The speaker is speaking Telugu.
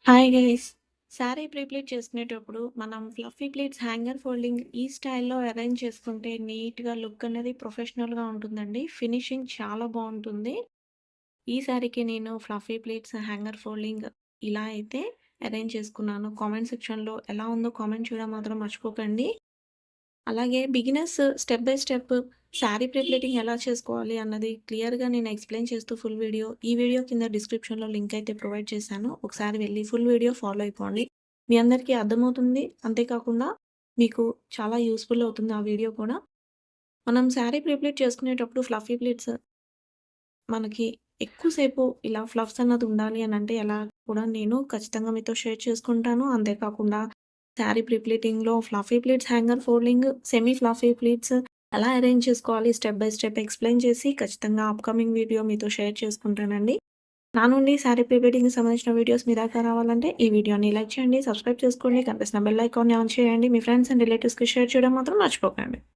Hi guys. శారీ ప్రీప్లీట్ చేసుకునేటప్పుడు మనం ఫ్లఫీ ప్లీట్స్ హ్యాంగర్ ఫోల్డింగ్ ఈ స్టైల్‌లో అరేంజ్ చేసుకుంటే నీట్‌గా లుక్ అనేది ప్రొఫెషనల్‌గా ఉంటుందండి. ఫినిషింగ్ చాలా బావుంటుంది. ఈ శారీకి నేను ఫ్లఫీ ప్లీట్స్ హ్యాంగర్ ఫోల్డింగ్ ఇలా అయితే అరేంజ్ చేసుకున్నాను. కామెంట్ సెక్షన్‌లో ఎలా ఉందో కామెంట్ చేయడం మాత్రం మర్చిపోకండి. అలాగే beginners step by step sari prepleating ఎలా చేసుకోవాలి అన్నది క్లియర్‌గా నేను ఎక్స్‌ప్లెయిన్ చేస్తూ ఈ వీడియో కింద డిస్క్రిప్షన్‌లో లింక్ అయితే ప్రొవైడ్ చేశాను. ఒకసారి వెళ్లి ఫుల్ వీడియో ఫాలో అయిపోండి. మీ అందరికీ అర్థమవుతుంది. అంతేకాకుండా మీకు చాలా యూజ్‌ఫుల్ అవుతుంది ఆ వీడియో కూడా. మనం శారీ ప్రిప్లేట్ చేసుకునేటప్పుడు ఫ్లఫీ ప్లీట్స్ మనకి ఎక్కువ సేపు ఇలా ఫ్లఫ్స్ అన్నది ఉండాలి అనంటే ఎలా కూడా నేను ఖచ్చితంగా మీతో షేర్ చేసుకుంటాను. అంతేకాకుండా శారీ ప్రిప్లీటింగ్‌లో fluffy pleats, hanger folding, semi fluffy pleats ఎలా అరేంజ్ చేసుకోవాలి స్టెప్ బై స్టెప్ ఎక్స్‌ప్లెయిన్ చేసి ఖచ్చితంగా అప్‌కమింగ్ వీడియో మీతో షేర్ చేసుకుంటానండి. నా నుండి శారీ ప్రిప్లీటింగ్‌కి సంబంధించిన వీడియోస్ మీ దాకా రావాలంటే ఈ వీడియోని లైక్ చేయండి, సబ్స్క్రైబ్ చేసుకోండి, కనిపిస్తున్న బెల్ ఐకాన్‌ని ఆన్ చేయండి. మీ ఫ్రెండ్స్ అండ్ రిలేటివ్స్‌కి షేర్ చేయడం మాత్రం మర్చిపోకండి.